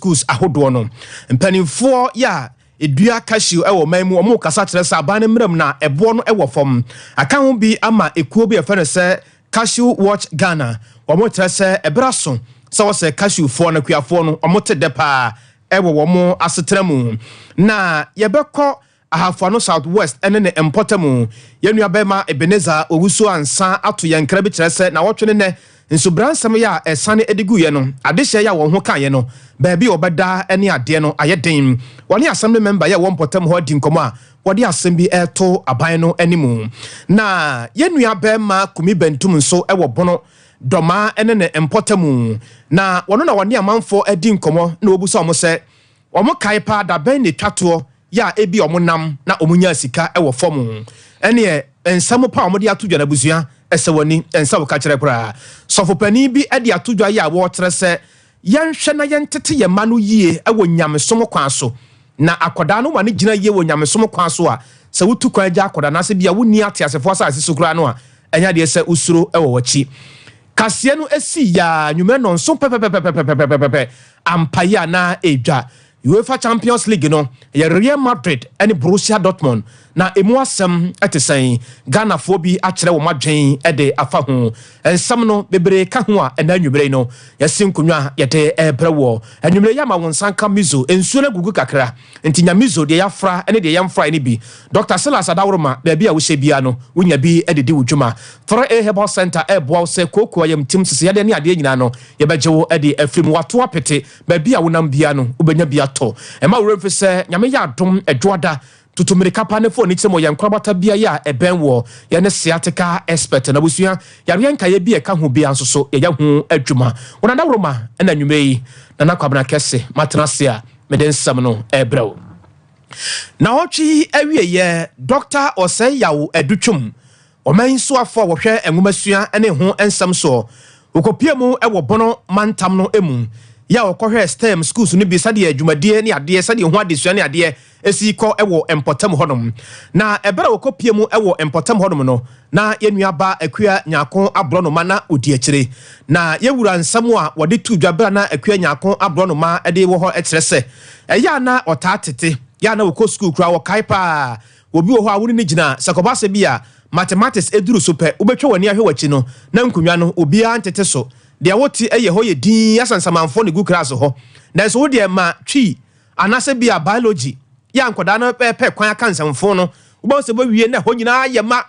schools ahodo no mpanimfo ya edua cashew ewo manmu omo kasa kire sa aban mram na ebo no ewo fom aka ho bi ama ekuo bi efe no se Cashew Watch Ghana omo kire se ebraso se wo se cashew fo na kuafo no omo te de pa ewo wo asetramu na yebekọ ahafano southwest ene ne empotamu yenua bema Ebeneza owusu ansa ato yankra bi kire se na wotwene ne nso bransam ya esane edigu ye no adehye ya wo ho kan ye no baabi obeda ene ade no ayeden woni assembly member ya wo mpotam ho di nkomo a wodi asem bi eto aban no animu na yenua bema kumi bentum nso ewo bono doma ene ne empotamu na wono na woni amanfo adi nkomo na obusa omo se omo kai pa da ben ne twato ya ebi omo nam na omunya sika ewo fom ene ensam pa omo di atudwa na busua esewoni ensa wo ka kire kura sofopani bi edi atudwa ya wo tere se yenhwe na yentete ye manu yie ewo nyamesom kwan so na akoda no ma ne gina yie wo nyamesom kwan so a se wotu kwan ja akoda na se bia woni atiasefo asa asisi kura no a enya de se usuro ewo wachi kase no esi ya nwume no nso pepepepepepepepe ampaya na edwa UEFA Champions League no ye Real Madrid and Borussia Dortmund na emu asem etesen Ghana fo bi akere wo madwen ede afa ho ensam no bebre ka ho a ena nwumre no yasin kunwa yete ebrewo nwumre ya ma wonsanka mizo ensuo na gugu kakra ntinya mizo de yafra ene de yamfra ene bi Dr. Silas Adawroma ba bia wo hye no wonya bi ededi wudwuma for a herbal center ebo se kokko yam tim sese ya de ne ade nyina no ye bejewo ede afrim wato apete ba bia wonam bia no ubenya bia to ema wo refi se nyame ya adom edwoada tutumirika panefo ni temo ya nkrabata bia ya ebenwo ya ne sciatica expert na busua ya renka ye bia ka ho bia nsoso ya hu adwuma wona da woroma na nwumei na nakwabna kese matrasia medensam no ebrew na otwi awie ye Dr. Osei yawo edutwum oman so afọ wohwe enwomasua ene ho ensam so okopiemu ewo bono mantam no emu ya okohwe STEM schools no bi sade adwumadie ne ade sade ho adesua ne ade esi ko ewo empotam hodom na ebere okopiemu ewo empotam hodom no na yenuaba akua nyako abrono ma na odi akire na yewura nsam a wode tu dwabra na akua nyako abrono ma ede wo ho ekirese eya na otatete ya na woko school kra wo kaipa obi wo ho awuni ne gina sekobase bia mathematics eduru so pe ubetwa wani ahwe wachi no na nkunwa no obi antete so de woti eye ho ye din asansamanfo ne gu class ho na so de ma twi anase bia biology ya nkoda na pe kwan aka nsamfo no ubo se bo wie na ho nyina ye ma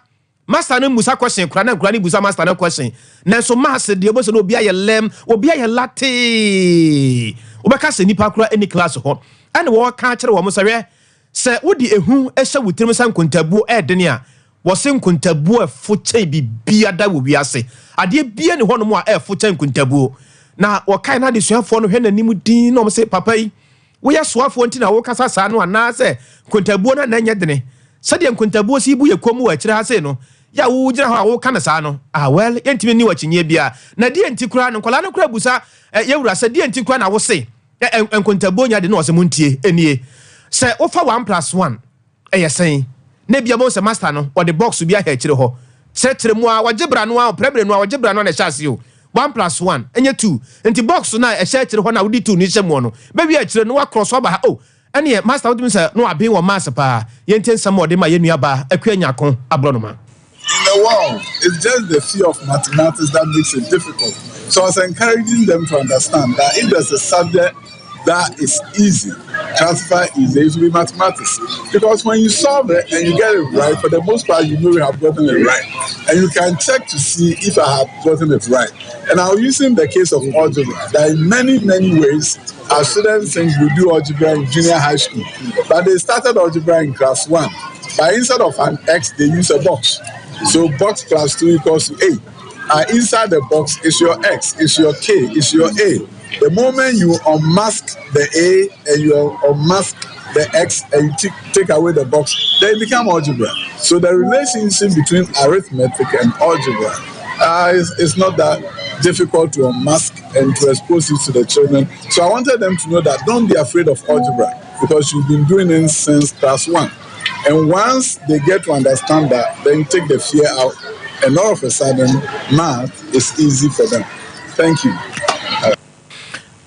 master no musa question kura na kura ni busa master no question na so mass de obo se no obi aye lem obi aye late obeka se nipa kura any class ho ene wo ka kire wo mo se wodi ehu ehye wutirim san kontabuo edene a wo se nkontabuo afoche bibia da wo wiase ade bia ne hono mo a afoche nkontabuo na wo kai na de suafo no hwe nanim din no mo se papa yi wo ya suafo nti na wo kasa sa no ana se kontabuo na nanye dene se de nkontabuo si bu ye komu wa kire ha se no ya wo gira ha wo kana sa no well yentimi ni wakinye bia na de enti kura no kola no kura busa yewura se de enti kura na wo se nkontabuo nya de no se muntie enie se ofa 1+1 eyesen na bia mo se master no o de box bia ha kire ho se tremu a wagibra no a prebre no a wagibra no na chance yo 1+1 enye 2 enti box na e sha kire ho na wodi 2 ni hyemu no ba bia kire no wa cross over ha ene master wodi se no aben wo mass pa yenten sam ode ma yenua ba akua nyako abronoma. In the world, it's just the fear of mathematics that makes it difficult. So I was encouraging them to understand that if there's a subject that is easy, classify easy, it should be mathematics. Because when you solve it and you get it right, for the most part, you know you have gotten it right. And you can check to see if I have gotten it right. And I'm using the case of algebra. There are many, many ways our students think we do algebra in junior high school. But they started algebra in class 1. But instead of an X, they use a box. So box plus 2 equals to A. Inside the box is your X, is your K, is your A. The moment you unmask the A and you unmask the X and you take away the box, then it becomes algebra. So the relationship between arithmetic and algebra is not that difficult to unmask and to expose it to the children. So I wanted them to know that don't be afraid of algebra because you've been doing it since class 1. And once they get to understand that, then take the fear out, and all of a sudden, math is easy for them. Thank you.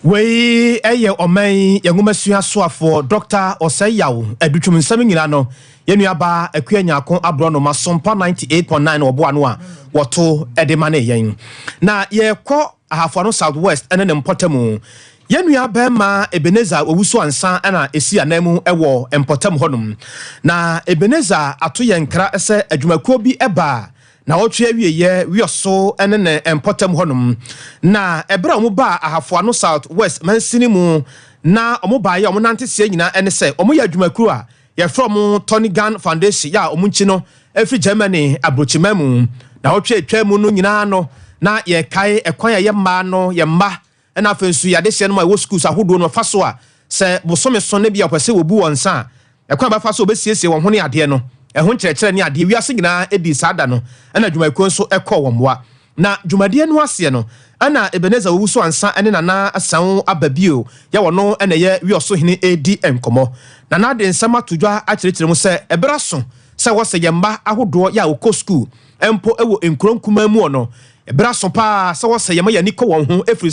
we eye oman yanguma sua soafo Dr. Osayawo adutwum nsam nyina no yenuaba akua nyako abro no Sompa 98.9 oboa no a woto edema na yen na ye kɔ ahafo no Southwest ene ne mpotamu yenuaba ma Ebeneza owusu ansa ana esi anamu ewo mpotam honum na Ebeneza ato yenkra ese adwumakuo bi eba na otwe awieye wioso ene ne empotam honum na ebra omu ba ahafo no Southwest mansini mu na omu ba ye omu nante se nyina ene se omu ya adwumakuru a ye from Tony Gun Foundation ya omu nchi no every Germany abrochimemu na otwe atwam no nyina no na ye kai ekwan ye ma no ye ma ena afensu ya de se no ma wo schools ahodo no fa so a se bosome so ne bia kwese wo bu wonsa ekwan ba fa so obesiesie won ho ne ade no ehun kyerɛkyerɛ ne ade wiase nyina edi sada no ana dwumakuo nso ekɔ wɔmboa na dwumadie no ase no ana Ebeneza owuso ansa ene nana asan ababio ya wono ene ye wioso hene edi enkomo na de nsama todwa akyerɛkyerɛ mu sɛ ebra so sɛ wose yemba ahodo ya okɔ school empo ewo enkronkuma mu ono ebra so pa sɛ wose yema ya nikɔ won ho efiri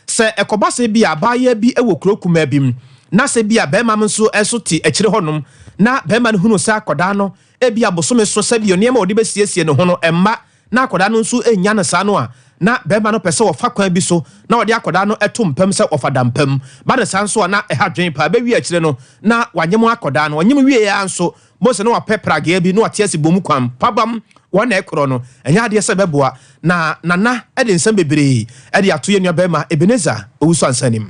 sɛ ekoba se bia baaya bi ewo krokuma bim na se bia bema nso eso ti akyire honom na bema no hunu sa akoda no ebia bosome so sa bia niam odi besiesie ne ho no emma na akoda no nso enya ne sa no a na bema no pese wo fa kwan bi so na odi akoda no eto mpam se ofada mpam ba de san so na ehadwen pa ba wi akyire no na wanyem akoda no wanyem wie ya nso mose no wapeprage bi no atiasi bomu kwan pabam wona ekro no enya ade se beboa na nana ede nsam bebre ede ato ye nua bema Ebeneza owusu ansanim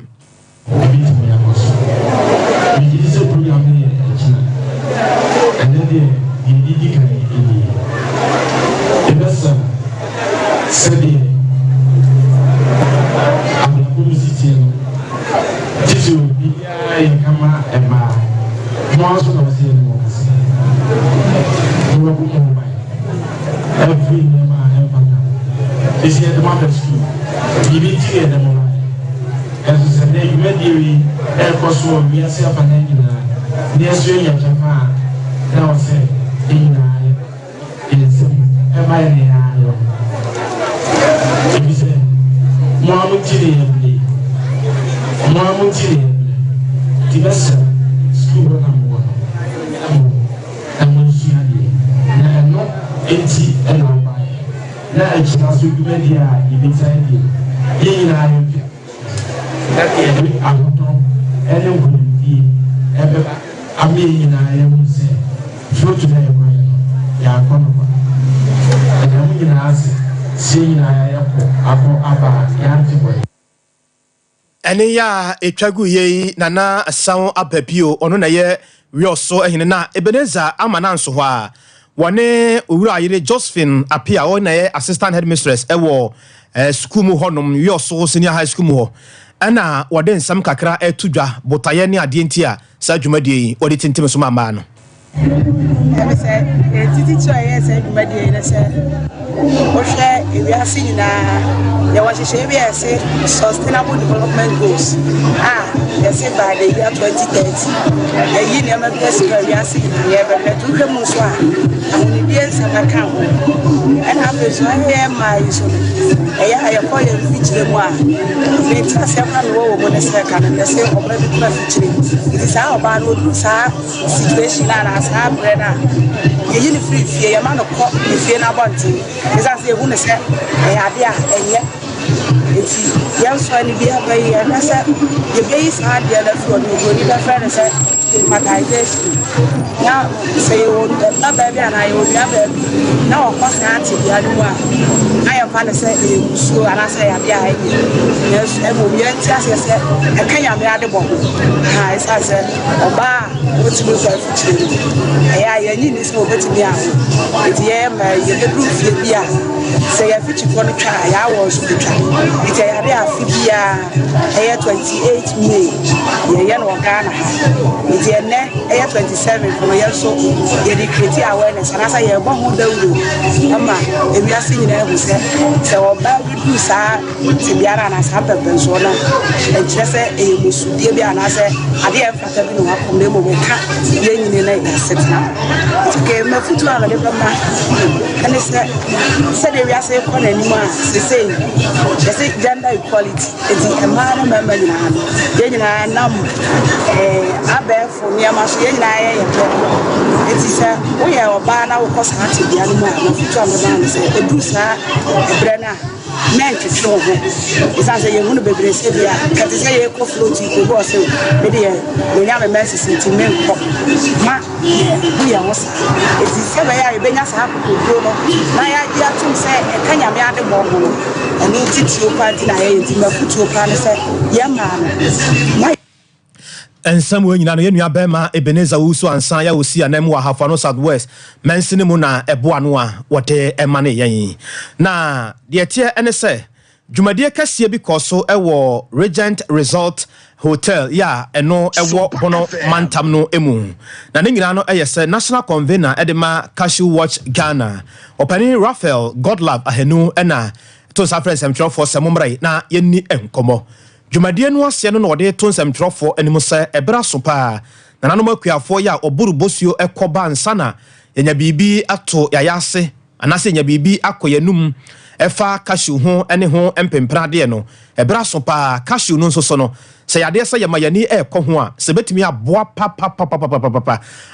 ene ya etwagu ye nana asan ababio ono na ye wioso ehine na Ebeneza amana nso ho a wone owura ayire Josephine Apia o na ye assistant headmistress ewo school mu honom wioso senior high school mu ho ana wode nsam kakra etudwa botaye ne ade ntia sa dwumadie wode tintim so mama no ebe se titi cho ye se dwumadie ne se o hwe ewiase nyina ya wahyehyɛ bi ese sustainable development goals yes by the year 2030 yi ne ma bi ese ewiase nyina ye be to hwe mu so a ahuni bi ensa na kan ho and abezo ye ma iso ya ya ko ye fichire mu a ne ta se kwa no wo ne se kan ne se ko ba bi kwa fichire it is how ba no do sa situation na sa breda ye ni free fie ya ma no ko ni fie na bonti esa se hu ne se ya de a enye eti yan so ani bi abayi na se ye be sa de na fo no go ni da fa na se stigmatization na se yo na ba bi ana yo ya ba na o ko sa ati bi adu a ayo fa na se e musu ana se ya bi a yes e mo bi enti ase se e kan ya me ade bo ha esa se oba o ti mo so fichire ya ni ni so obetimi a eti ye ma ye be du fie bi a se ya fichi ko no twa ya wo so twa eti ya de afi bi a 28 May ye no Ghana nti ene 27 for year so ye dey create awareness and as ye bo ho dawuro ama ewiase nyina ehu se oba du sa ti biara na sa pepe so na enkyere se emusudie bi ana se ade e fata bi no akombe mo ka ye nyine na ya setna ke mafutu ala de ba ene se de wiase ko na ni ma se gender equality eti emara mama nyina ye nyina nam abefo niama so ye nyina ye eti se wo ye oba na wo ko sa ti bia no ma mafutu ala ba se edu sa ebre na men twetwe ho isa se ye hunu bebre se bia kati se ye ko float ko bo se me de me nya me message ti men ko ma bu ya wo sa eti se ba ya e benya sa ko duro no na ya dia tum se e kanya me ade bo ho ani titi o party na ye ti mafutu o party se ye ma and somewhere nyina no yenua bema Ebenezer Wusu ansan ya osi anam wa Hafano Southwest mensene mu na eboa no a wote ema ne yen na de tie ene se dwumadie kase bi koso ewo Regent Resort Hotel ya eno ewo bono mantam no emu na ne nyina no eyese national convener edema Cashew Watch Ghana opani Raphael Godlove ahenu ena to safrens emtrofo semomrai na yenni enkomo dwumadie no ase no na ode to nsemtrofo anim se ebra so pa na nanom akuafo ya oburu bosuo ekoba ansana yenya bibi ato yayase anase yenya bibi akoyanum efa cashew ho ene ho empemprade no ebra so pa cashew no nso so no se yade se yemayani ekoho a se betimi aboa pa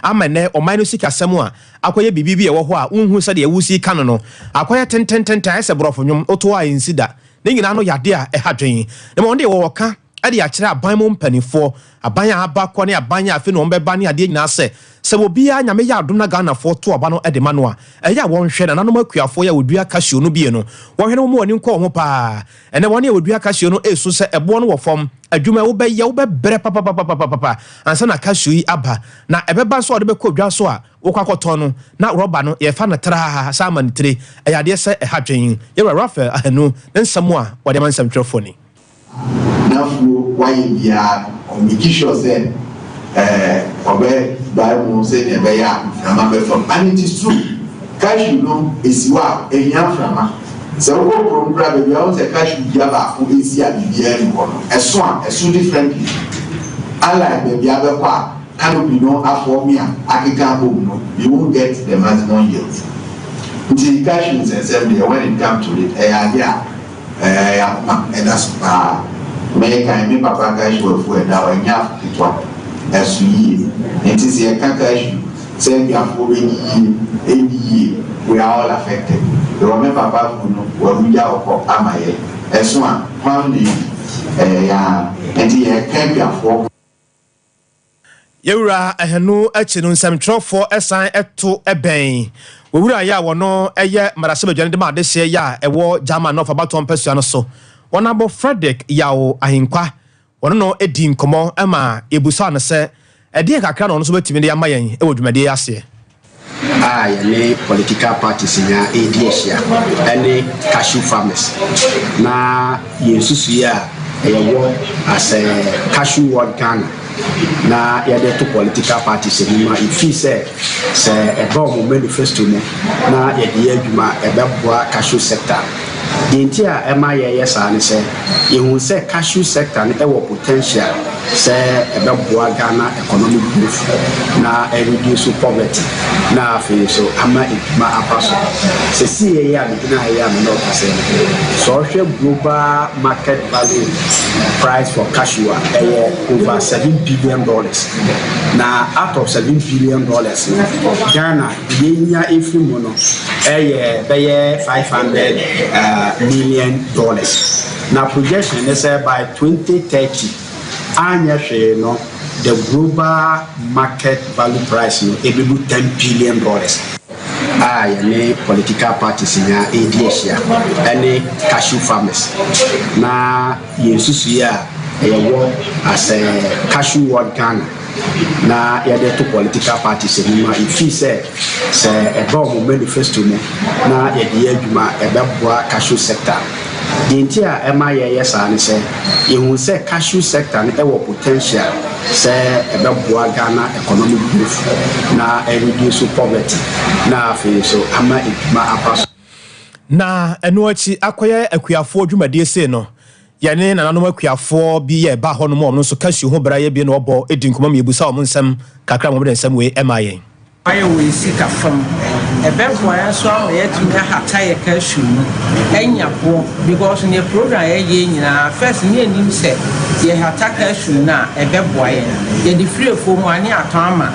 amene oman no sika semu a akoye bibi ye wo ho a unhu se de ewusi kan no akoye tenten ese brofo nwom oto a insida ne nyina no yade a ehadwen ne mo nde wo ka ade a kire aban mo mpanifo aban a abakọ ne aban a afi no mbeba ne ade nyina se obi a nyame ya adom na Ghana fo to oba no ede ma no a eya won hwe na nanom akuafo ya odua cashew no bie no wo hwe no mo ani nko ho pa ene won ya odua cashew no esu se ebo no wo fom adwuma wo be ye wo be bre pa ansa na cashew yi aba na ebeba so ode be kọ dwa so a wo kwakoto no na roba no ye fa na tra sa manitire eya de se ehadwen ye Raphael ahenu nsamo a wode man samtwerefo ni nafu waye bia o make sure say obe Bible say never ya na be from and it is true cashew no esiwa ehia frama so wo program be ya say cashew bia ba ko esi a bibia ni ko eso differently ala be bia be kwa canopy no aformia akeka home no you won't get the maximum yield the cashew is assembly when it comes to it and that's me kan me papa cashew fu da wa nya kitwa as you it is a cashew say we are for any we are all affected you remember papa fu no wa we ja oko amaye eso a family ya and the can be for yewura ehenu achi no nsamtrofo esan eto eben wewura ya wono eye marase badwane de ma de hye ya ewo German no fa baton pesua no so wona bo Frederick yawo ahinkwa wono no edi nkomo ama ebusa no se ede kakra no so betimi de amayen ewo dwumade ase yele political parties nya ADSia any cashew farmers na yesusu ya ewo as a Cashew Watch Ghana na yade to political parties anymore if he say a bomb manifesto na yade adwuma ebeboa cashew sector dentia ema yes ani say you say cashew sector na ewo potential say ebeboa Ghana economic growth na reduce poverty na fe so ama edwuma apaso se see ya bigina ya me no say so global market value price for cashew over $7 billion. Now out of $7 billion, Ghana yenya every mono $500 million. Now projection is by 2030, the global market value price no it will be $10 billion. Any political parties in ADSia, any cashew farmers. Now yesusu ya as a Cashew Watch Ghana na yade to political parties anymore if he say a bomb manifesto na yade adwuma ebeboa cashew sector Dintia Emma yes and say you will say cashew sector and our potential say about Ghana economic growth na reduce poverty na so ama it na eno achi akoye akuafo dwumade se no yene nananom akuafo bi ye ba ho no mo no so cashew ho bra ye bi no obo edinkomam yebusa o nsem kakra mo nsem we emaye I will seek a from a best way I saw it to me a tire cashew and your poor because in your program first near him said ye had cashew now a bad boy ye the free for money at Tama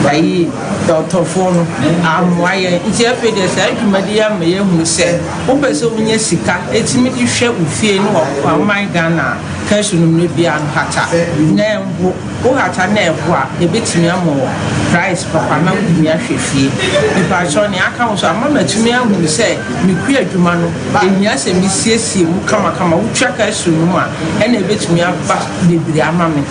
by Dr. Phone I'm why it's a bit as I Madia may who said open so many sika it's me you share with fear no my Ghana cashew may be an hata now who had a never a bit more price papa me ahwehwie nipa cho ne aka wo so amama tumi ahu se me kua adwuma no ehia se me siesie mu kama wutwa ka su no a ena ebetumi aba bebiri ama me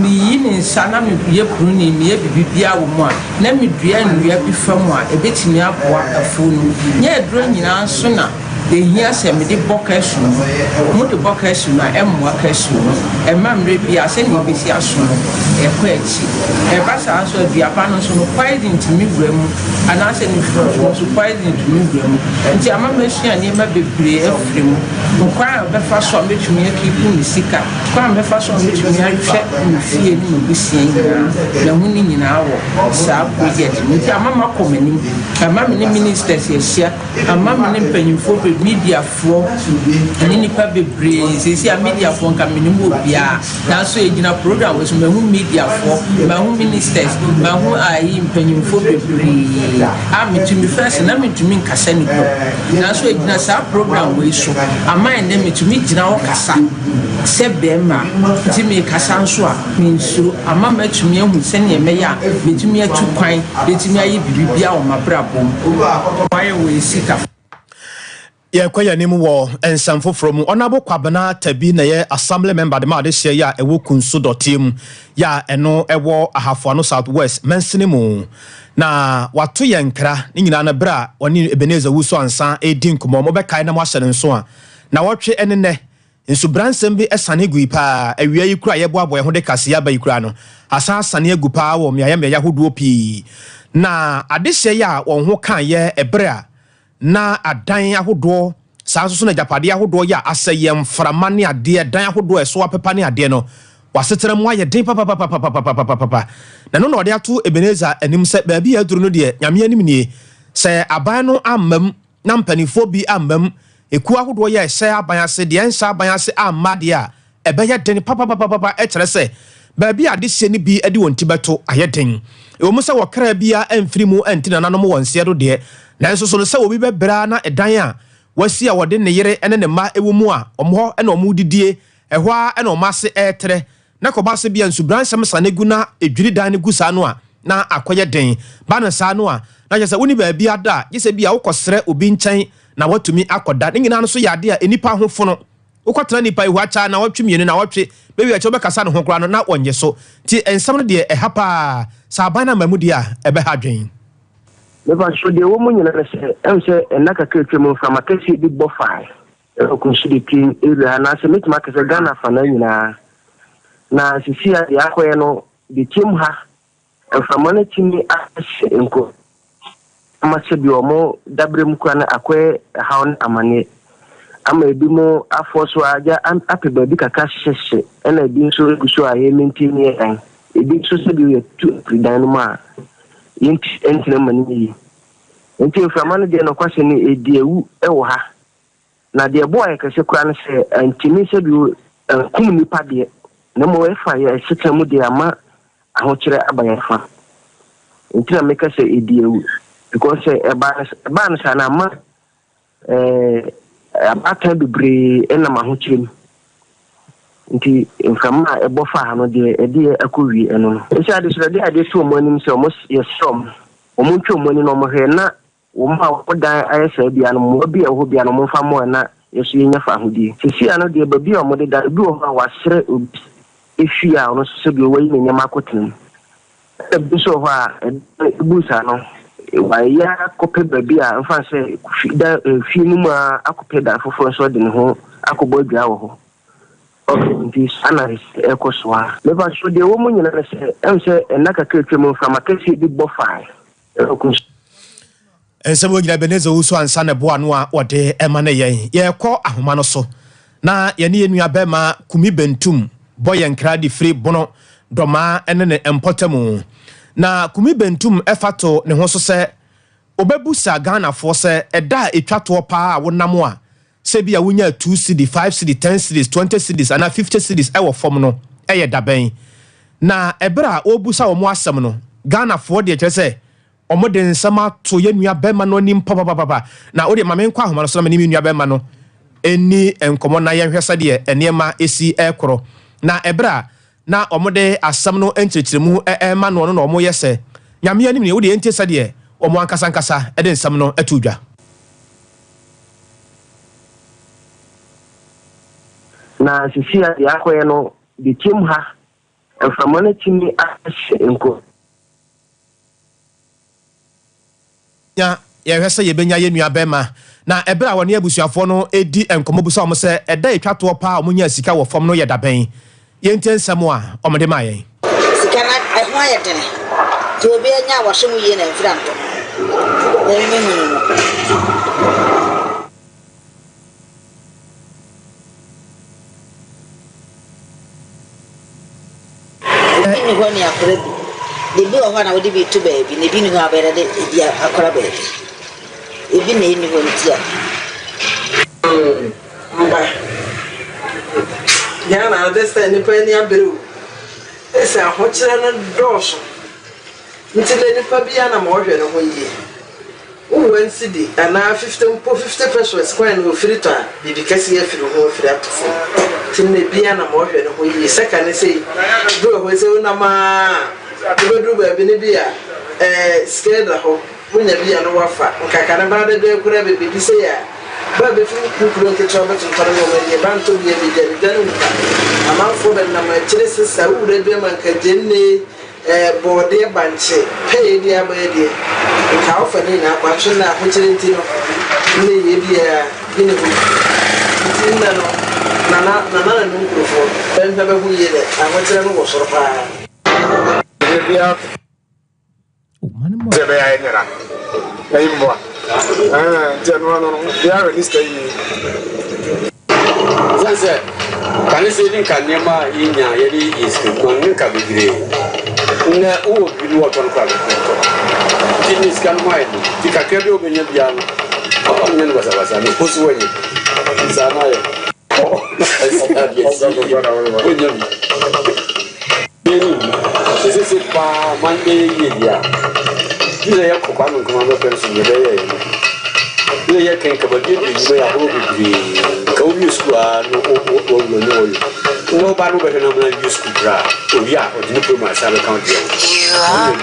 me yi ne sana me ye pru ne me bibibia wo mu a na me dua ndua bi fam a ebetumi aboa afu no nya edro nyina so na de hia se me de bokasu mu de bokasu na emwa kasu no emamre bia se ne besi aso no ekwachi e basa aso aduapa no so no poison timi bremu ana se ne furo so poison timi bremu nti amama sua ne ma bebre efremu nkwa be fa so metumi akipu ni sika kwa be fa so metumi ahwe ni fie ni obusia na hu ni nyina wo sa project nti amama komani amama ni ministers yesia amama ni mpanyimfo media for and nipa bebre sisi media for nka minimu bia na so egina program we so mehu media for mehu ministers mehu ai mpanyimfo bebre metumi first na metumi nkasa ni ko na so egina sa program we so aman na metumi gina wo kasa se bema timi kasa nso a minsuro ama metumi ehu se ne meya metumi atu kwan metumi ayi bibibia wo mabrabom why we sika ye kwaya nimu wo ensamfo from onabo kwabena tabi na ye assembly member de ma de share ya ewo kunso dotem ya eno ewo ahafo no southwest mensene mu na wato ye nkra ni nyina na bra oni Ebenezer Wuso ansa edin komo mo be kai na mo ahye nso a na wotwe enene nso bransem bi esane guipa awia yi kura ye boabo ye ho de kase ya ba yi kura no asa asane agupa wo me ya hoduo pi na ade share ya won ho kan ye ebra na adan ahodo saa so na japade ahodo ya asayem frama ne ade dan ahodo eso apepa ne ade no wasetera mu aye den papa na no ode ato Ebenezer anim se ba bi aduru no de nyame anim nie se aban no amam na mpanifo bi amam eku ahodo ya se aban ase de ensa aban ase amade a ebeye den papa e kire se ba bi ade se ni bi ade wonti beto aye den e wo mu se wokra bia amfiri mu antina nanom wonse do de nanso so no se obi bebra na edan a wasi a wode ne yere ene ne ma ewo mu a omho ene omudidie ehwo a ene omase etre na kobase bia nsubransem sanegu na edwiri dan ne gusa no a na akoye den ba na sa no a na je se woni ba bia da je se bia wokosere obi nchen na watumi akoda ne nyina no so yade a enipa hofo no wokotena nipa ihu acha na watwemienu na watwe bebi acha obekasa no honkora no na onye so ti ensam no de ehapa sa ban na mamudi a ebe ha dwen never should the woman say and like a creature from a case big buffy. Consider king area and as a meet market a Ghana fanana. Now, Cecilia, the Aquano, the team ha, and from money to me, and co. Much be more Dabrimquana Aqua, a hound amane. I may be more a force waja and happy baby cash and I didn't so I am maintaining and it did so be 2 dynama. Enti money enti from manager no kwase ni ediewu ewo ha na de boy ka se kwa no se antimi se bi kum nipa de na mo efa ya sitamu de ama ahokyere abayafa enti na meka se ediewu because eba no sana ma abata bebre ena mahokyere nti mfama ebofa ha no de ede akowi eno no esi ade so de ade so mo anim se mo yesom omuntwe mo ni no mo he na wo ma wodan ayesa bia no mo bia ho bia no mo fa mo na yeso yenya fa hodi sisi ano de ba bia mo de da bi wo ha wasere obi efia no so bi wo yi nyama akoten e bi so ha busa no wa ya kope ba bia mfa se da fi mu ma akope da fofo so de ne ho akɔbɔ dua wɔ hɔ okay nti analyst ɛkɔ so a meba so deɛ wɔn mu nyinaa sɛ ɛm sɛ ɛna kakra twam mframa kɛseɛ bi bɔ fae nsɛm wɔ nyina Ebenezer wo so ansa ne boa no a wɔde ɛma ne yɛn yɛkɔ ahoma no so na yɛne yɛnua bɛma kumi bentum bɔ yɛn kra de firi bono dɔma ɛne ne mpɔtamu na kumi bentum ɛfato ne ho so sɛ obebu sa Ghana for sɛ ɛda etwa to pa wonam a sɛ bia wonya 2 cedi 5 cedi 10 cedis 20 cedis ana 50 cedis ɛwɔ fam no ɛyɛ dabɛn na ɛbra obu sa wɔn asɛm no Ghana for de kyerɛ sɛ ɔmo de nsɛm ato yɛnua bɛma no nim papa na ode mame nkɔ ahoma no so na me nua bɛma no eni enkomo na yɛhwɛ sɛ de enema esi ɛkorɔ na ɛbra na ɔmo de asɛm no enkyerɛkyerɛmu ɛma no no ɔmo yɛ sɛ nyame anim ne wode entie sɛ de ɔmo ankasa ɛde nsɛm no ɛto dwa na sisi a yakɔyɛ no de tim ha mframa no timi ahyɛ nko ya yɛhwɛ sɛ yɛbɛnya yɛnua bɛma na ɛbra wɔne abusuafoɔ no edi enkomo busa ɔmo sɛ ɛda etwa to pa ɔmo nya sika wɔ fam no yɛ dabɛn yɛntie nsɛm a ɔmo de ma yɛn sika na ɛho ayɛ dene to obi anya wɔhyɛ mu yie na mfira nto ni hɔ ni akora bi de bi wɔ hɔ na wode bi to baabi na bi ni hɔ abɛrɛ de bi akora baabi ebi na ni hɔ ntia mba ya na ade sɛ nipa ni abere o ese ahokyerɛ no dɔɔso nti le nipa bi ya na ma ɔhwɛ no ho yie uwe nsidi ana 50 pesos kwan no frito a bibi kɛse ya firi ho firi atofo tin ne bia na ma ɔhwɛ no ho yie sɛka ne sɛ bro ho sɛ una ma bedu ba bi ne bia skeda ho munya bia no wafa nkaka ne ba de kura be bibi sɛ ya ba be firi kukuro nke twa betu tare no ma ye banto bia bi dani nka amanfo be na ma kyerɛ sɛ sa wure be man ka jenne bɔɔdeɛ banche pɛɛ di abɛɛdeɛ nka ofa ni na akwaso na ahokyere nti no ne yɛ bia ne ho nti na no na no nkurofo bɛn bɛ ho yɛ dɛ ahokyere no wɔ soro paa bia sɛ bɛ ayɛ nyara ayi mboa nti no no bia register yi sɛ kane sɛ din kan nema yinya yɛde yesu no nka bebree na o bi no wɔtɔ no kwa bebree tini scan mai di kakra bi obenya bia no o nyɛ no basa no koso wani sana yɛ sisi pa mande yedia dile ya ko kwano kuma no penso ne bɛyɛ dile ya kan ka ba bi no ya ho bi ka o bi school a no no ba no bɛhwɛ no na bi school bra o ya o di program sa be count ya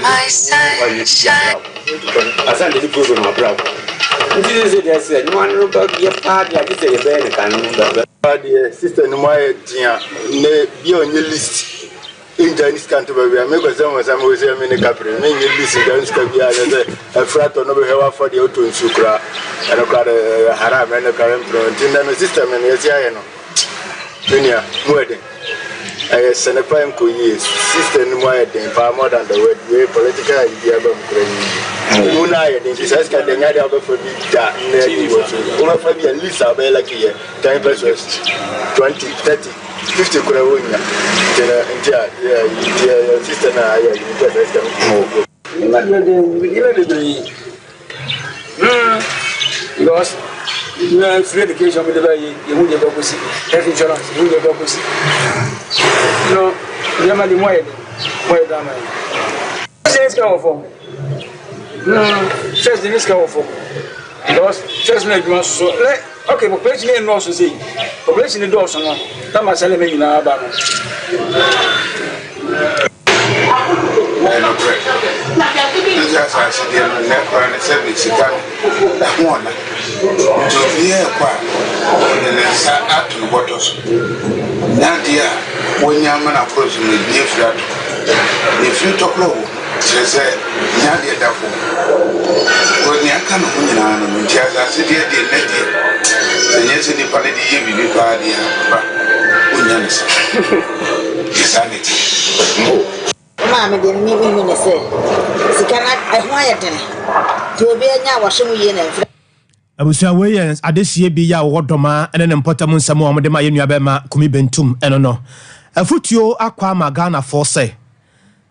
my sunshine asa de program bra nti se de se no anu ba bi pa dia ti se be ne kan no ba de sister no my tia ne bi onye list in Chinese country baby I make some we say me ne kapre me nye list Chinese ka bi anya se afrato no be hewa for the auto nsukra and o kare haram and current nti na me sister me ne tia ye no dunia muede I send a prime co years sister no more than far more than the word we political idea about Muna and Jesus can the idea of for me that never for me at least I'll be like here 10 pesos 20 30 50 kurawunya tena yeah sister na ya you get rest more because you free education with the way you would have see health insurance you would have see no you are the more than says go for says the risk for because just make you so okay but person no so say population the door so no that must tell me na ba no just as she did on that part and said she got that one. So here, quite and then sat out to the waters. Now, dear, when your man approached me, if you talk low, Say, Nadia Dafo. When you come on, and just as it did, and yes, in the Paladi, we party, insanity. Mamma didn't even say, I wired them. To be a washing in Abusia weyens adesie bi ya wodoma ene ne mpotamu nsamo amde ma yenua be ma kumi bentum eno no afutuo akwa magana force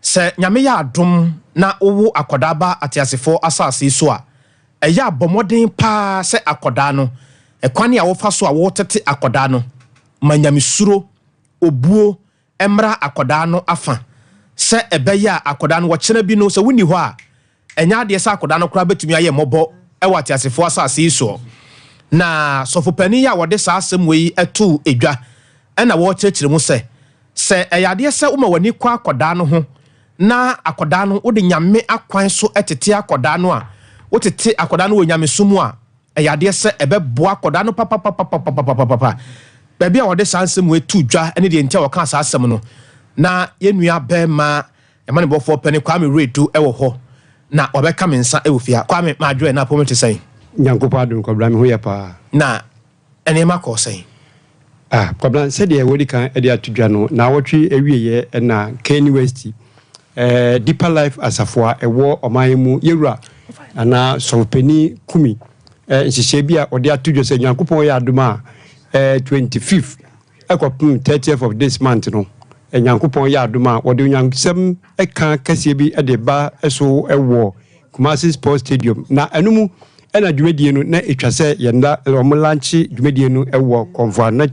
se nyame ya adom na owo akodaba atiasefo asase so a eya abomoden pa se akoda no ekwane a wo fa so a wo tete akoda no manyamesuro obuo emra akoda no afa se ebeya akoda no wo kire bi no se woni ho a enya de se akoda no kura betumi aye mobo ewati asefo asase so na sofopani ya wode saa asem wei eto edwa ena wo kyekire mu se eyade se uma wani kwa akoda no ho na akoda no wode nyame akwan so etete akoda no a wotete akoda no wo nyame sumu a eyade se ebeboa akoda no papa baby a wode saa asem wei to dwa ene de ntia wo ka saa asem no na yenua be ma emane bofo pani kwa me redu ewo ho na obeka mensa ewofia kwa me madwe na pomete sai nyankopa adun kwabra me hoya pa na enema ko sai kwabra se de wodi kan e de atudwa no na wotwe ewieye na Kenny West Deeper Life asafo ewo omanmu yewura ana sopeni kumi nhihye bia ode atudwa se nyankopon ya aduma 25th ekopum 30th of this month no nyankopon ya aduma wode nyansem eka kase bi de ba eso ewo Kumasi Sports Stadium na anumu ena dwumedie no na etwase yenda omulanchi dwumedie no ewo konfa na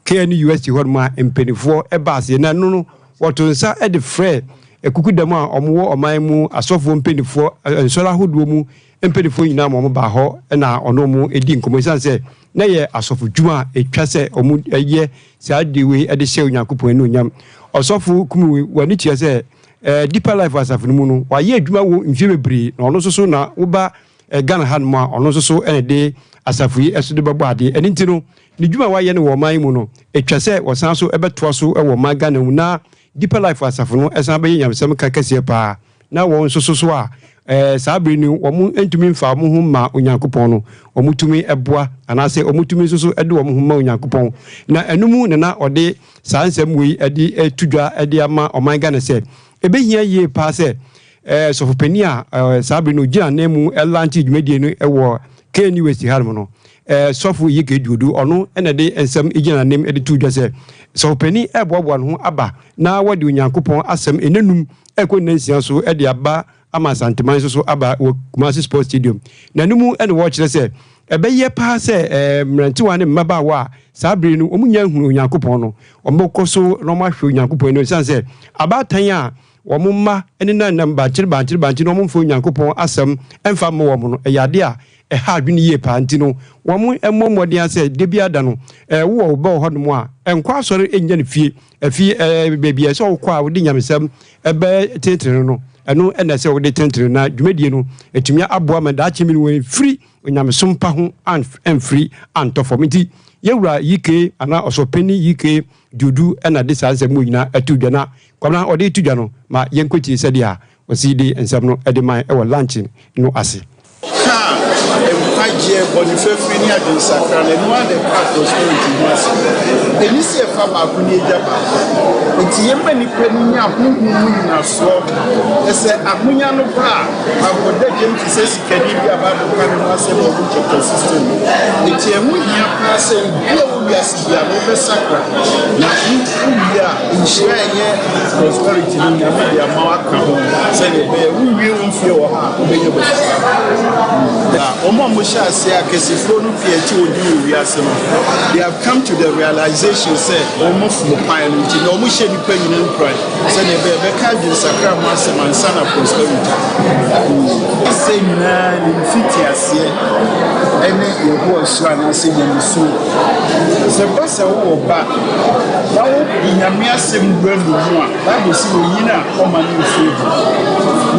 KNU UST horma empenifo ebase na no wotonsa e de frɛ ekukudam a omwo omanmu asofo empenifo ensora hodo mu empenifo nyina mo ba ho na ono mu edi nkomosan se na ye asofo dwuma etwase omu eye sadewe e de hye onyankopon enu nyam osofo kumu wani tie se Deeper Life asafo mu no wa ye adwuma wo mfie bebre na ono soso na wo ba Ghana han ma ono soso ene de asafo yi eso de babo ade eni ntino ni dwuma wa ye ne wo man mu no etwase wosan so ebetoa so e wo man Ghana mu na Deeper Life asafo no esan be nyamsem kakase pa na wo soso so a sabri ni wo entumi mfa mo hu ma onyankopon no wo mutumi eboa anase wo mutumi soso ede wo hu ma onyankopon na enumu ne na ode sansem wi edi etudwa ede ama oman Ghana se ebehia ye pa se sofopani a sabri no gina nemu elanti dwumedie no ewo KNU West harmo no sofu yike dudu ono ene de ensem igina nem ede tudwa se sofopani eboaboa no ho aba na wadi onyankopon asem enenum ekonansia so ede aba ama santeman so aba Kumasi Sports Stadium na numu ene wo kire se ebeye pa se mrantiwa ne mmaba wa sabri no omunya hunu onyankopon no ombokoso no mahwe onyankopon no sanse abatan a womma ene na namba chiri no mfo onyankopon asem emfa mo wo no eyade a ha adwene ye pa nti no wom emmomode ase debia da no wo ba ho no mu a enkwa asore enya ne fie bebia so wo a wo de nyamesem ebe tetere no eno ena se wo de tetere na dwumedie no etumia aboa ma da chimi no free onyamesompa ho and free antofomiti yewura yike ana osopeni yike dudu ena de sanse mu nyina atudwa na kwamna ode tudwa no ma yenkoti se dia osidi ensam no ede man e wo launching no ase Empire Boniface ni adin sakra no one the part of security was eni se fa ba ku ni eja ba enti yemba ni pani nya huhu na so ese agunya no ba agoda dem ti se sikani bi aba do kan no ase no bu chapter system enti emu hia pa se bi o wi asibia no be sakra na ya inshira ye prosperity ni nya media ma aka ho se ne be wi wi mfie wo ha obenye bo Omo se akesifo no pieti odi wi ase no they have come to the realization say omo fu pan no ti no omo hye nipa nyina nkran say ne be ka dwin sakra mo ase mansa na prosperity say na ni fiti ase ene yeho asura na se nyam so se pasa wo ba na wo nyame ase mbra no mu a bible si wo yina oma no fu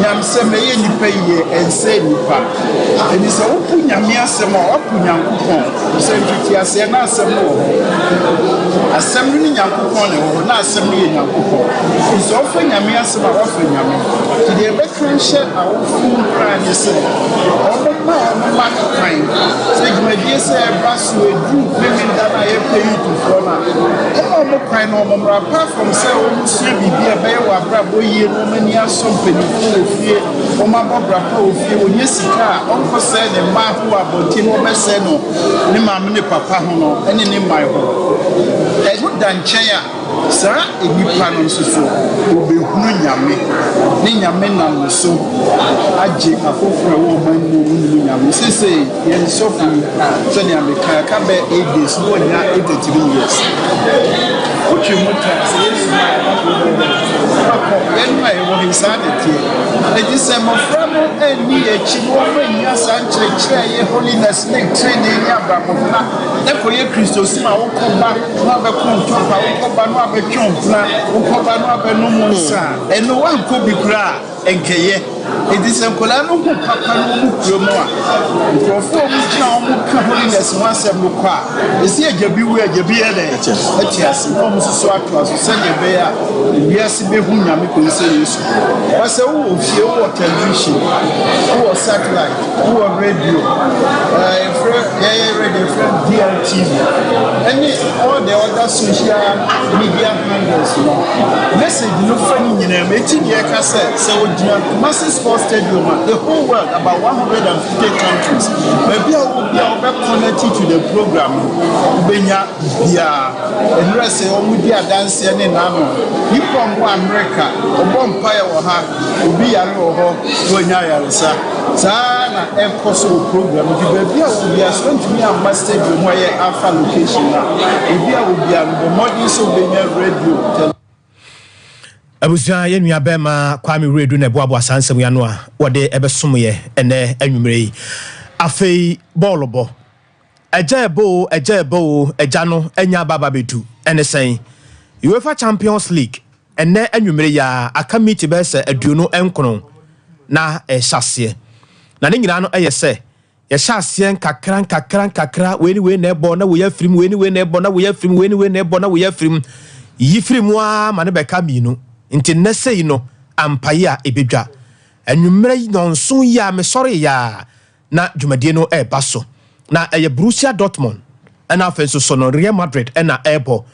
nyam se meye nipa ye ense nipa eni se wo nyame asem a wapunyankopon se mfiti ase na asem no asem ni nyankopon ne ho na asem ni nyankopon so ofa nyame asɛm a wafa nyame nti deɛ ɛbɛka nhyɛ awofo kra ne sɛ ɔmoma ɔmoma no kwan sɛ dwumadie sɛ ɛba so ɛduru memenda no a yɛpɛ yutufoɔ no a ɔmo kwan no ɔmɔmmra apart from sɛ ɔmusua biribi a ɛbɛyɛ wɔ abrabɔ yie no ɔmani asɔ mpanimfoɔ wɔ fie ɔmabɔ brapa wɔ fie ɔnyɛ sika a ɔnkɔ sɛ ne mma ho wɔ abɔnten no ɔbɛsɛ no ne maame ne papa ho no ɛne ne mman ho ɛno da nkyɛn a saa nipa no nso so obɛhunu nyame ne nyame nam no so agye afoforɔ a ɛwɔ ɔman mu ɔmu nyame sesei yɛn sɔfo yi sɛnea meka ka bɛ 8 days na ɔnya 83 years wotwe mu ta sɛ yɛsu yɛnu a ɛwɔ he saa de teɛ ɛgye sɛ mmɔfra no ani akyi no ɔma nya saa nkyerɛkyerɛ a ɛyɛ holiness ne training ne abrabɔpa na kɔyɛ kristosim a wokɔba na wabɛkɔ ntɔpa wokɔba no abɛtwe mpena wokɔba no abɛnom nsa a ɛno woankɔ bi koraa a ɛnkɛyɛ ɛdi sɛ nkɔlaa no ho papa no mu kuro mu a nkurɔfoɔ mu gyina ɔmo ka holiness ho asɛm no kɔ a ɛsi agya bi wu agya bi yɛ dɛ ɛte ase na ɔmo soso ato aso sɛdeɛ ɛbɛyɛ a ewiase bɛhu nyame kɔn sɛ yesu wɔsɛ wowɔ fie wowɔ television wowɔ satellite wowɔ radio yɛyɛ radio frɛ DLTV ɛne all the other social media handles no message no fa no nyinaa ma ɛti deɛ ɛka sɛ wogyina massive sports stadium the whole world about 150 countries maybe I will be connected to the program benya bia enra se omudi adanse ne nano nipo mo America obo empire wo ha obi yare wo ho to nya yaresa saa na ecoso program di bia wo bia so ntumi amba stadium wo ye alpha location na bia wo bia the modern so benya radio abusia ye nua bema kwame redu na eboabo asansem ya no a wode ebesom ye ene anwumre yi afei bɔɔlɔbɔ ɛgya ɛgya no anya baba betu ene sen UEFA Champions League ene anwumre ya aka meet be se aduonu enkono na ɛhyase na ne nyina no ɛyɛ se yɛhyase kakra we na ɛbɔ na wo ya firim we na ɛbɔ na wo ya firim we na ɛbɔ na wo ya firim yi firim a ma ne bɛka miinu nti nesei no ampaye a ebedwa anwumre yi nonso ya me sorry ya na dwumadie no eba so na Borussia Dortmund na afenso so no Real Madrid na ebo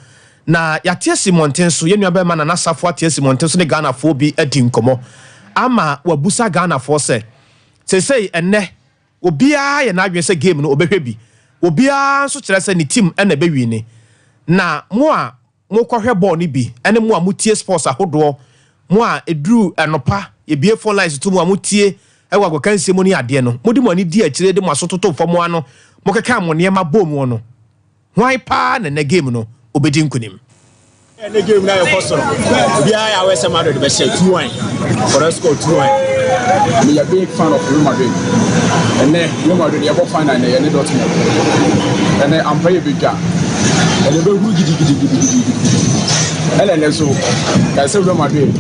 na yatie Simonten so ye nuaba ma na nasafo atie Simonten so ne Ghana fo bi adi nkomo ama wabusa Ghana fo se sei enne obia ye na adwen se game no obehwe bi obia so kire se ne team na bewi ni na mo a mo kɔhwɛ ball ni bi ene mo a mutie sports ahodo mo a eduru enopa ye bie for lines to mo a mutie ewa go kan semo ni ade no modi mo ani di akire de mo asototo famo ano mo keka mo ne ma bom no hwan pa na game no obedi nkunim ene game na yo kosoro bia ya we se Madrid be say 2-1 for us score 2-1 me a big fan of Real Madrid ene Real Madrid ye bo final na ye ne Dortmund ene ampaye bigga ene be hu gidi ene so ka se Real Madrid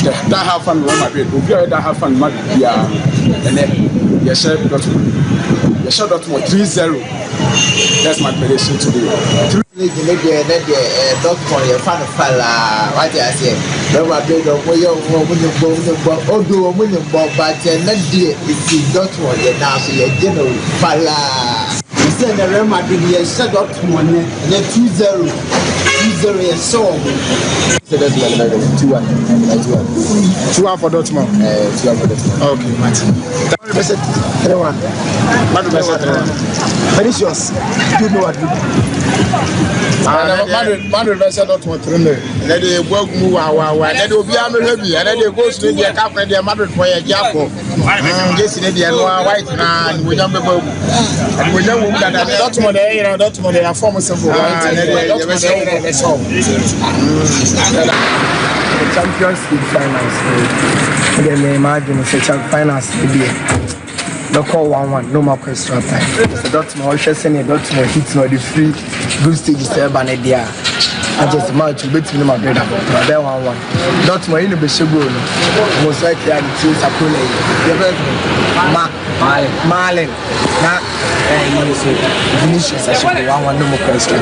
that have fun Real Madrid obi that have fun Madrid ya ene ye share Dortmund 3-0 that's my prediction today. Dortmund ye fan fala what I say Real Madrid mo but na die is Dortmund ye now so ye general fala say the Real Madrid ye share Dortmund ye 2-0 ye so so that's like 2-1 2-1 for Dortmund 2-1 for Dortmund okay Martin 3-1 Vinicius do know what Madrid versus Dortmund 3-0 na dey work mu wa na dey obi am heavy na dey go straight dey ka friend dey Madrid for ye japo just dey dey no white na we jam be bu and we jam wo da Dortmund dey you know Dortmund dey form simple white na dey Dortmund dey so Champions League finals they may imagine it's a finals be no call 1-1 no more question time so Dortmund we should send Dortmund hit no the free group stage is there Banedia I just match between my brother but 1-1 Dortmund in the best goal most likely I choose Akule Marlin na Vinicius I should 1-1 no more question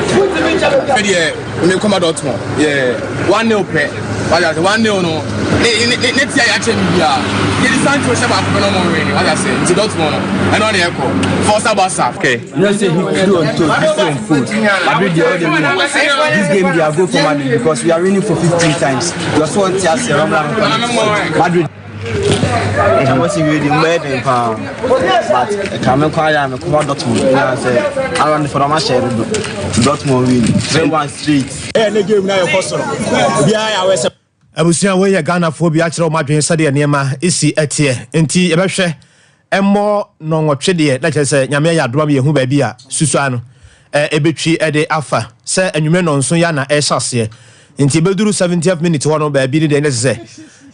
time yeah when you come Dortmund yeah 1-0 play What I say 1-0 no. Next year I change bia. It is Sancho Shaba for no more winning. What I say, it's Dortmund. I know the echo. First about okay. Let's say he do on food. Madrid the other winner. This game they are go for Madrid because we are winning for 15 times. Just one chance Madrid. I was in the mad in pound, but come and cry. I'm a Dortmund. I say I run for a match. Dortmund win 3-1 straight. Any game now, Costa. Yeah, I was. Abusia we Ghana fo bi akere o madwen sade niema esi etie enti ye behwe emmo no nwotwe de na kese nyame ya adoma ye hu ba bi a susua no ebetwi ede afa se anwume no nso ya na ehase enti beduru 70th minute ho no ba bi de ne se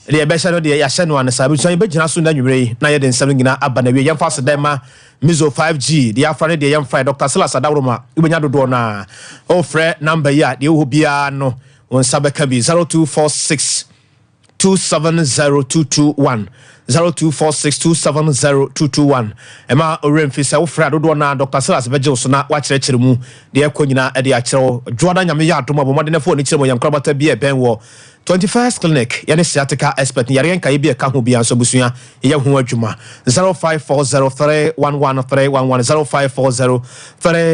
de ye behwe no de ya hye no an sa abusia ye begina so na nwumre yi na ye de nsam gina aba na we ye mfa se dem ma Mizo 5G the afra de ye mfa Dr. Silas Adawroma ibenya dodo na o frɛ number ya de wo bia no on Sabeka B 0246 270221 0246 270221 Emma Oremfisa Ofra do na Dr. Silas Bejo so na wa kyerɛkyerɛ mu de ekonyina de akyerɛw Jordan nyame ya adoma bo made na fo ni kyerɛ mo yankrabata bi e ben wo 21st clinic yani sciatica expert yare nka ye bi e ka ho bia so busua ye ho adwuma 0540311311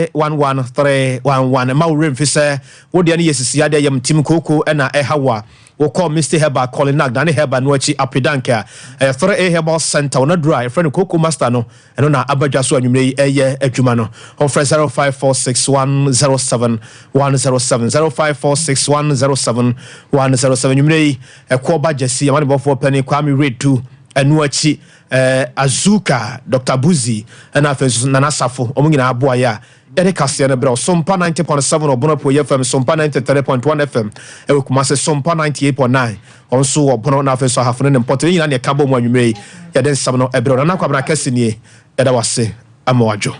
0540311311 Emma Oremfisa wo de ne yesisi ade yam tim koko na ehawa we call Mr. Heba calling Nag Dani Heba no chi apidanka 3A Heba Center na dry friend Coco Master no and na abaja so anwumre eye adwuma no on 0546107107 0546107107 anwumre e ko ba jesi amane bofo pani Kwame Red 2 enu achi Azuka Dr. Buzi na afenso na nasafo omugina aboa ya Erika Siena Bro, Sompa 90.7 or Bono FM, Sompa 93.1 FM, Ekumase Sompa 98.9. Also, or Bono Nafes or Hafan and Pottery and your cabo when you may, Yaden Sabano Ebro, and Aquabra Cassini, Edawase, Amoajo.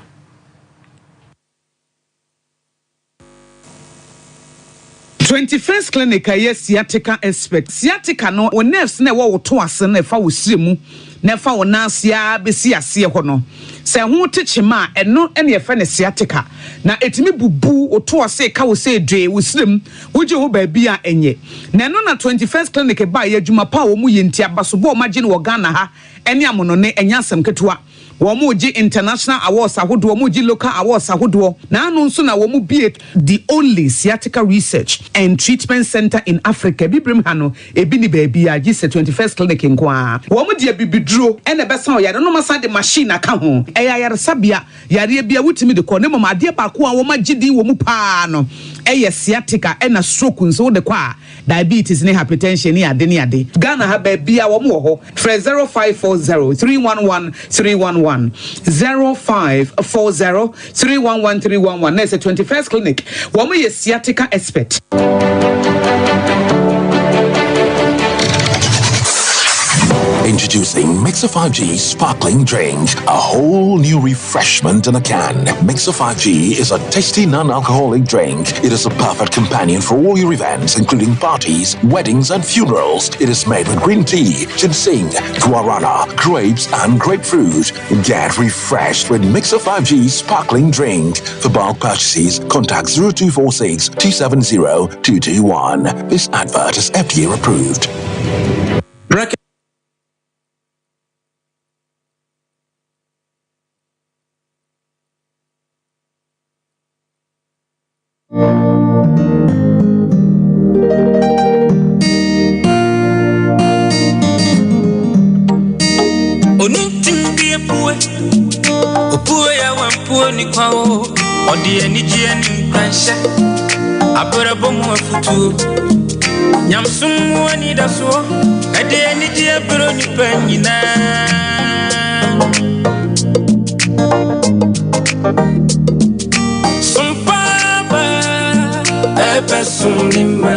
Twenty-first clinic, yes, sciatica expert. Sciatica no, when nerves never to us and if I was simu, never on Nasia, Bessia, Siacono. Say, who teach him, and no any offense sciatica. Now, it me boo or to us say, cow say, Jay, with slim, would you obey beer and ye? Nanona 21st clinic by a Juma Power Muyintia, Basubo, Magin, Wagana, and Yamonone, and Yansam Ketua. Womuji international awards ahodo womuji local awards ahodo na anu nso na womu be the only sciatica research and treatment center in Africa bibrim hano ebi ni baby a gise 21st clinic nkwa womu de bibiduro ene besa o yare no masa de machine aka ho eya yare sabia yare bia wutimi de ko ne mama de ba ko a womu gidi womu pa no eye sciatica ena stroke nso de kwa diabetes ne hypertension ne ade ne ade Ghana ha ba bia womu ho 0540 311 311 0540 311 311. That's a 21st clinic. Woman is sciatica expert. Introducing Mixer 5G Sparkling Drink, a whole new refreshment in a can. Mixer 5G is a tasty non-alcoholic drink. It is a perfect companion for all your events, including parties, weddings, and funerals. It is made with green tea, ginseng, guarana, grapes, and grapefruit. Get refreshed with Mixer 5G Sparkling Drink. For bulk purchases, contact 0246 270 221. This advert is FDA approved. Odi eniji eni kranche abrabo mu afutu nyamsum wani daso ade eniji abro ni panyina Sompa ba ebesumima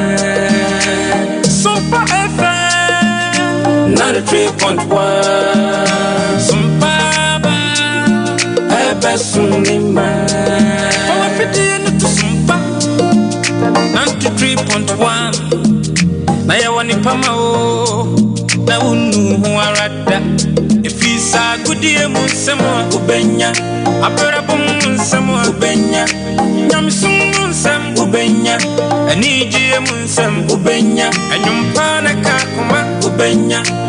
Sompa FM 93.1 Sompa ba ebesumima 93.1 na ya wani pama o na unu huarada ifisa gudie munsemo ubenya abrabo munsemo ubenya nyamsum munsem ubenya Aniji munsem ubenya, anyumpana kakuma ubenya.